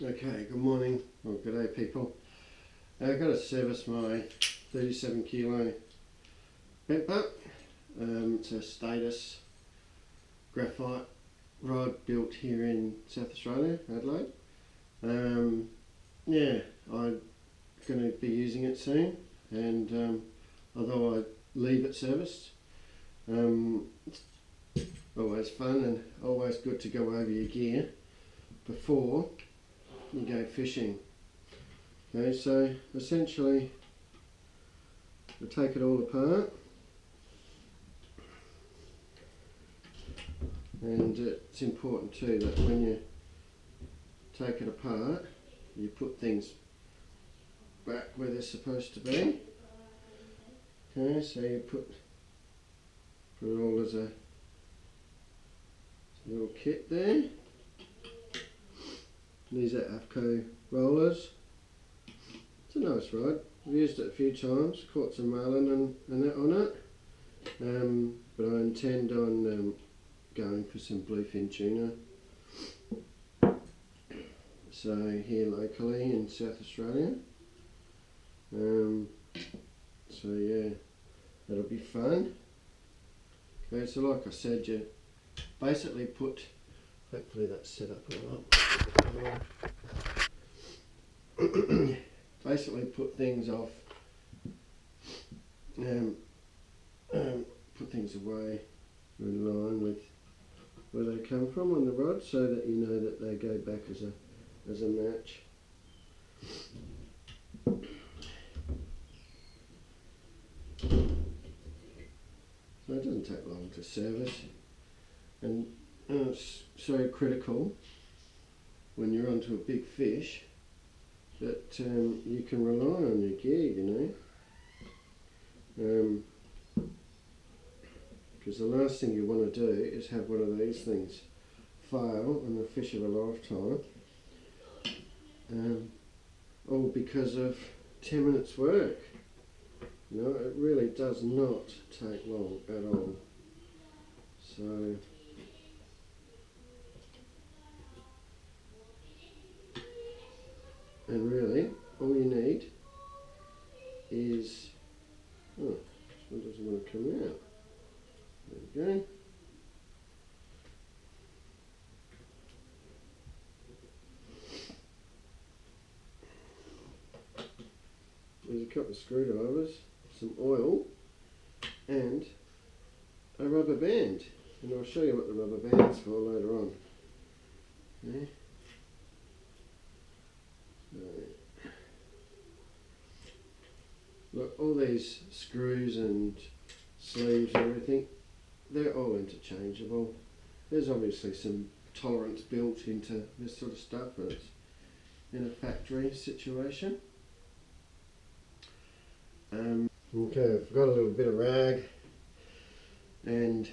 Okay, good morning, or good day people. I've got to service my 37 kilo bent butt. It's a Status graphite rod built here in South Australia, Adelaide. Yeah, I'm going to be using it soon, and although I leave it serviced, it's always fun and always good to go over your gear before you go fishing. Okay, so essentially I take it all apart, and it's important too that when you take it apart you put things back where they're supposed to be. Okay, so you put it all as a little kit there. These are AFCO rollers. It's a nice rod. I've used it a few times, caught some marlin and that on it. But I intend on going for some bluefin tuna. So here locally in South Australia. So yeah, that'll be fun. Okay, so like I said, you basically put, hopefully that's set up all right. Basically put things off, put things away in line with where they come from on the rod, so that you know that they go back as a match. So it doesn't take long to service, and it's so critical when you're onto a big fish that you can rely on your gear, you know. Because the last thing you want to do is have one of these things fail on a fish of a lifetime, all because of 10 minutes work. You know, it really does not take long at all. So and really, all you need is, oh, this one doesn't want to come out. There we go. There's a couple of screwdrivers, some oil, and a rubber band. And I'll show you what the rubber band's for later on. Okay. Look, all these screws and sleeves and everything, they're all interchangeable. There's obviously some tolerance built into this sort of stuff, but it's in a factory situation. Okay, I've got a little bit of rag and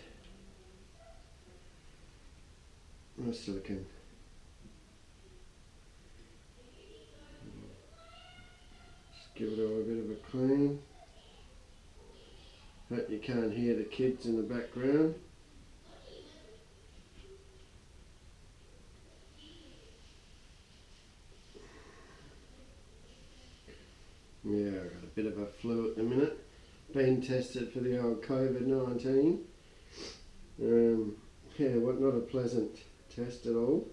my silicone. Just give it all a bit of a clean. Hope you can't hear the kids in the background. Yeah, I've got a bit of a flu at the minute. Been tested for the old COVID-19. Yeah, well, not a pleasant test at all,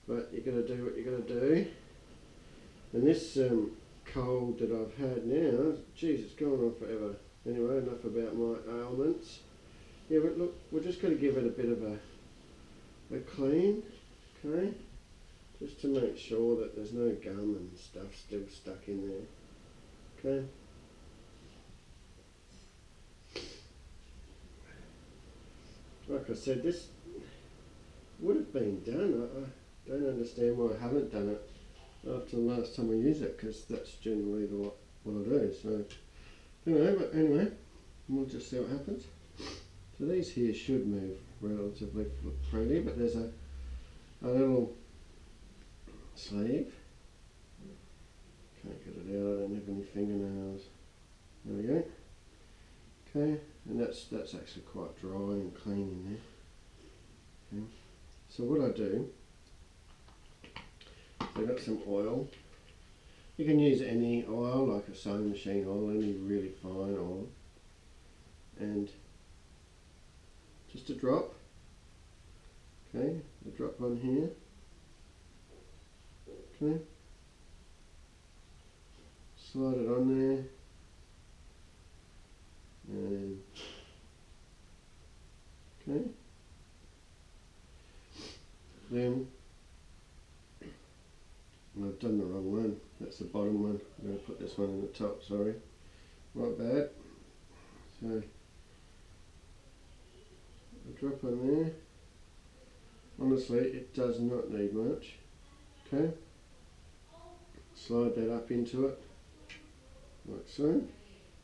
but you got to do what you got to do. And this cold that I've had now, geez, it's gone on forever. Anyway, enough about my ailments. Yeah, but look, we're just going to give it a bit of a clean, okay? Just to make sure that there's no gum and stuff still stuck in there, okay? Like I said, this would have been done. I don't understand why I haven't done it after the last time I used it, because that's generally what I do. So, anyway, we'll just see what happens. So these here should move relatively freely, but there's a little sleeve. Can't get it out, I don't have any fingernails. There we go. Okay, and that's actually quite dry and clean in there. Okay. So what I do I've got some oil. You can use any oil, like a sewing machine oil, any really fine oil. And just a drop. Okay, a drop on here. Okay. Slide it on there. And okay. Then I've done the wrong one. That's the bottom one. I'm going to put this one in the top, sorry. Not bad. So a drop on there. Honestly, it does not need much. Okay. Slide that up into it, like so.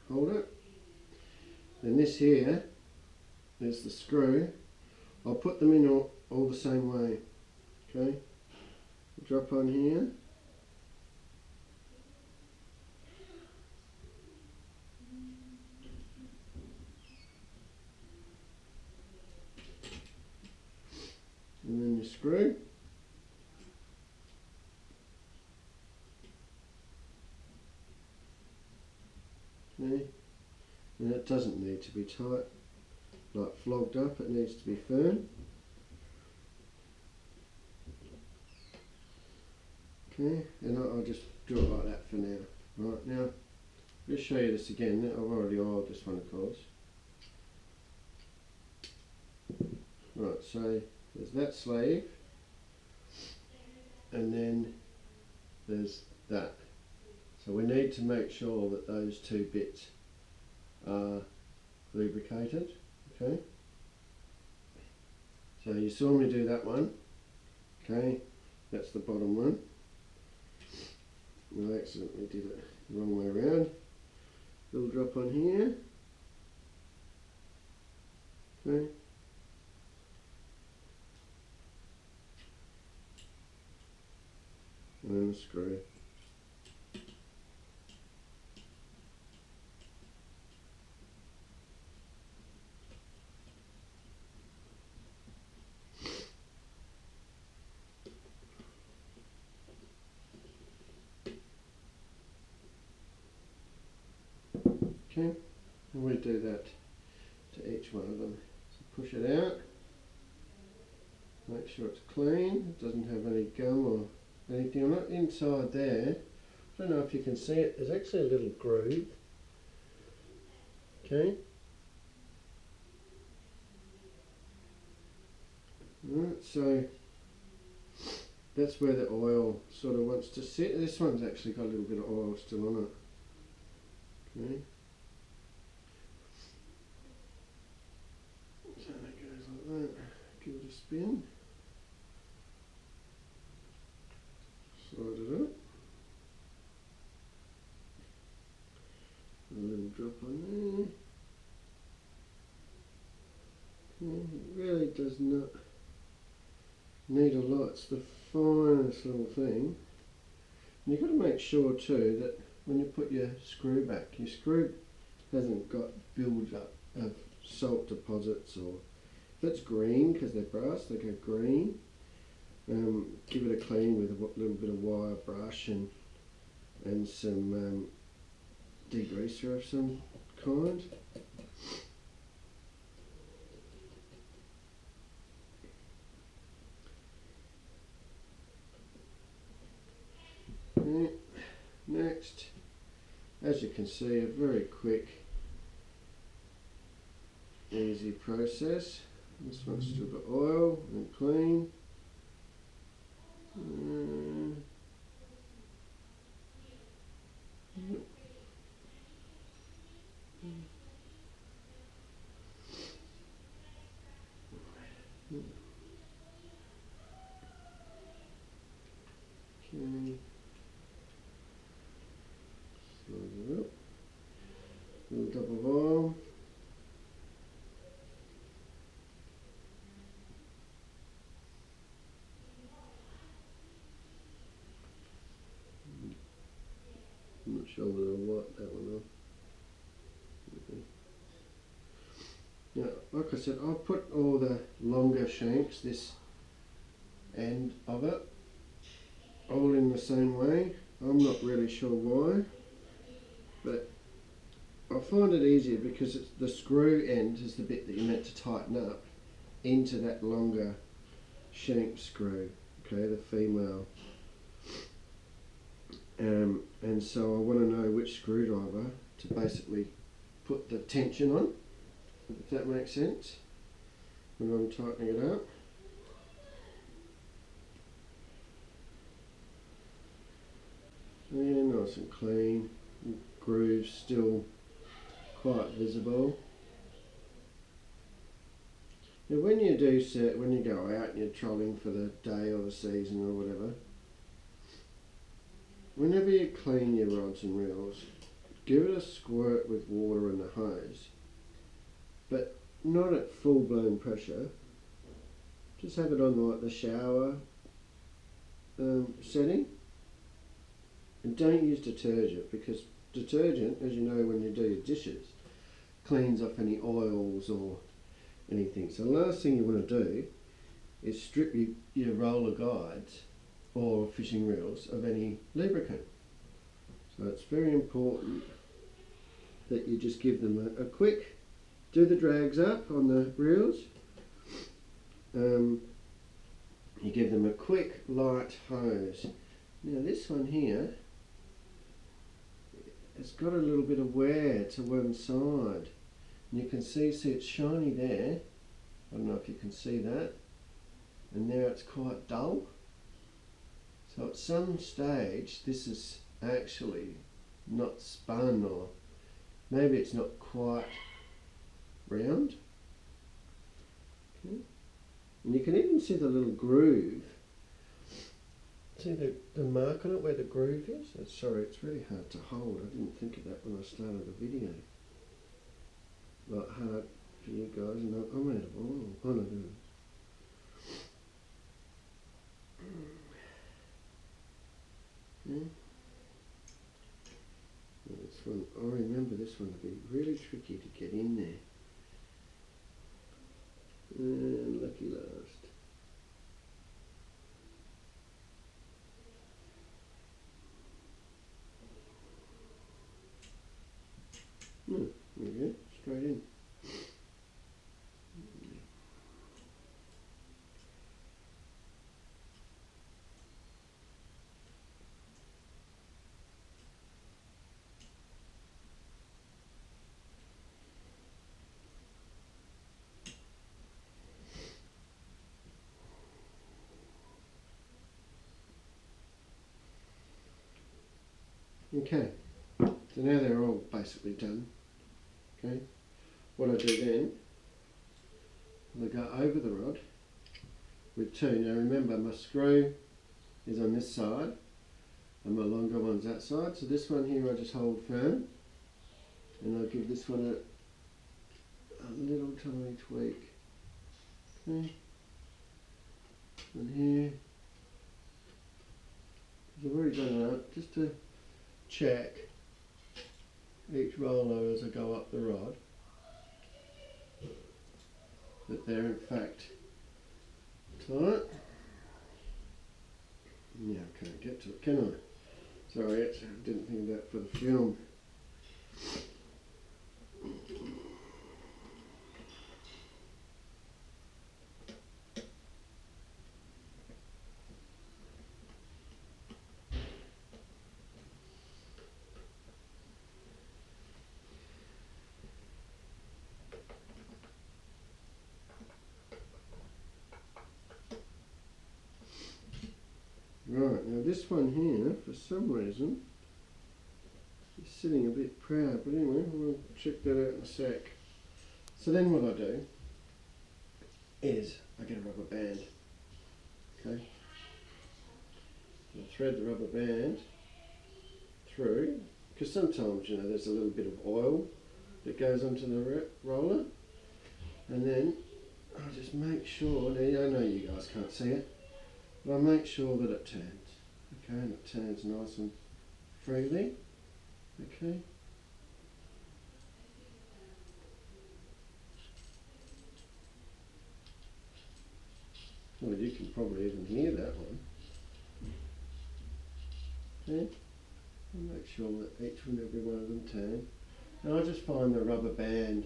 Hold it. Then this here is the screw. I'll put them in all the same way. Okay. Drop on here. And then you screw. Okay. And it doesn't need to be tight, like flogged up, it needs to be firm. Okay, and I'll just do it like that for now. Right, now, I'll just show you this again. I've already oiled this one, of course. Right, so there's that sleeve, and then there's that. So we need to make sure that those two bits are lubricated. Okay. So you saw me do that one. Okay, that's the bottom one. I accidentally did it the wrong way around. Little drop on here. Okay. And then a screw. Okay, and we do that to each one of them. So push it out, make sure it's clean, it doesn't have any gum or anything on it. Inside there, I don't know if you can see it, there's actually a little groove. Okay. Right, so that's where the oil sort of wants to sit. This one's actually got a little bit of oil still on it. Okay. So that goes like that. Give it a spin. Slide it up. A little drop on there. Okay. It really does not need a lot. It's the finest little thing. And you've got to make sure too that when you put your screw back, your screw hasn't got build up of salt deposits, or if it's green, because they're brass, they go green. Give it a clean with a little bit of wire brush and some degreaser of some kind. Okay. Next, as you can see, a very quick, easy process. This one's still got oil and clean. Okay. Slide it up. Little double oil. I'm not sure whether I'll wipe that one off. Okay. Now, like I said, I'll put all the longer shanks, this end of it, all in the same way. I'm not really sure why, but I find it easier because it's the screw end is the bit that you're meant to tighten up into that longer shank screw, okay, the female. And so I want to know which screwdriver to basically put the tension on, if that makes sense, when I'm tightening it up. Yeah, nice and clean, grooves still quite visible. Now when you do when you go out and you're trolling for the day or the season or whatever, whenever you clean your rods and reels, give it a squirt with water and the hose, but not at full blown pressure. Just have it on like the shower setting, and don't use detergent, because detergent, as you know when you do your dishes, cleans off any oils or anything. So the last thing you want to do is strip your roller guides or fishing reels of any lubricant. So it's very important that you just give them a quick, do the drags up on the reels, you give them a quick light hose. Now this one here, it's got a little bit of wear to one side. And you can see it's shiny there. I don't know if you can see that. And there it's quite dull. So at some stage this is actually not spun, or maybe it's not quite round. Okay. And you can even see the little groove. See the mark on it where the groove is? Sorry, it's really hard to hold. I didn't think of that when I started the video. Like hard for you guys, and I'm out of oil. Oh no, no. Yeah. This one, I remember this one to be really tricky to get in there. And lucky last. There we go, straight in. Okay, so now they're all basically done. Okay, what I do then, I go over the rod with two. Now remember, my screw is on this side and my longer one's that side. So this one here I just hold firm, and I'll give this one a little tiny tweak. Okay, and here, I've already done that just to check each roller as I go up the rod that they're in fact tight. Yeah, I can't get to it, can I? Sorry, I didn't think of that for the film. Right, now this one here, for some reason, is sitting a bit proud, but anyway, we'll check that out in a sec. So then what I do is I get a rubber band, okay? I thread the rubber band through, because sometimes, you know, there's a little bit of oil that goes onto the roller, and then I just make sure, now I know you guys can't see it, but I make sure that it turns, okay, and it turns nice and freely, okay. Well, you can probably even hear that one. Okay? And make sure that each and every one of them turn. And I just find the rubber band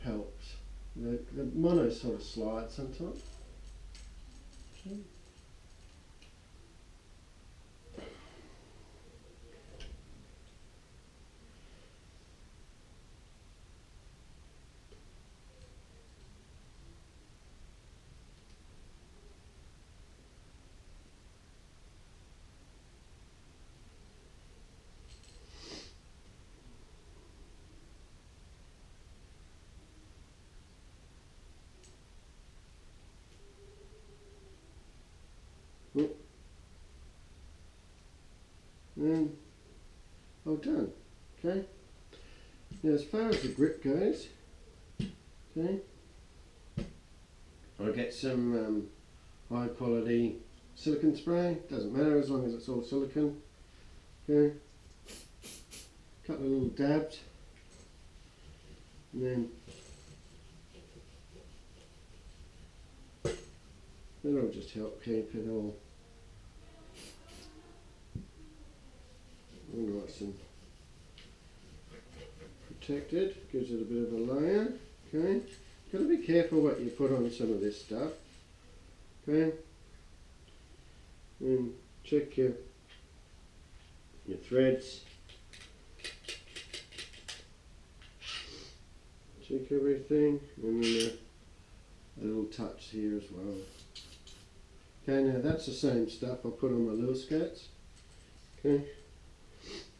helps. The mono sort of slides sometimes. Okay. And all done. Okay. Now as far as the grip goes, okay, I get some high quality silicone spray. Doesn't matter as long as it's all silicone. Okay. Couple of little dabs, and that'll just help keep it all nice and protected. Gives it a bit of a layer. Okay. Got to be careful what you put on some of this stuff. Okay. And check your threads. Check everything, and then a little touch here as well. Okay, now that's the same stuff I put on my lure skirts. Okay.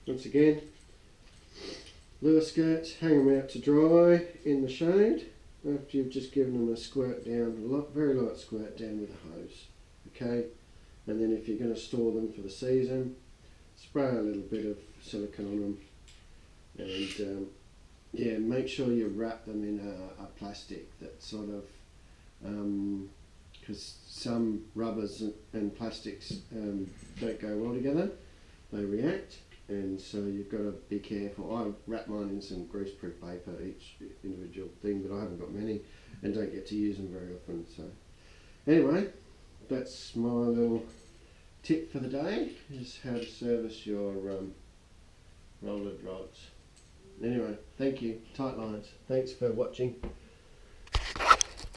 Once again, lure skirts, hang them out to dry in the shade after you've just given them a squirt down, very light squirt down with a hose. Okay, and then if you're going to store them for the season, spray a little bit of silicone on them, and yeah, make sure you wrap them in a plastic that sort of, because some rubbers and plastics don't go well together, they react. And so you've got to be careful. I wrap mine in some greaseproof paper, each individual thing, but I haven't got many and don't get to use them very often. So anyway, that's my little tip for the day, is how to service your roller rods. Anyway, thank you. Tight lines. Thanks for watching.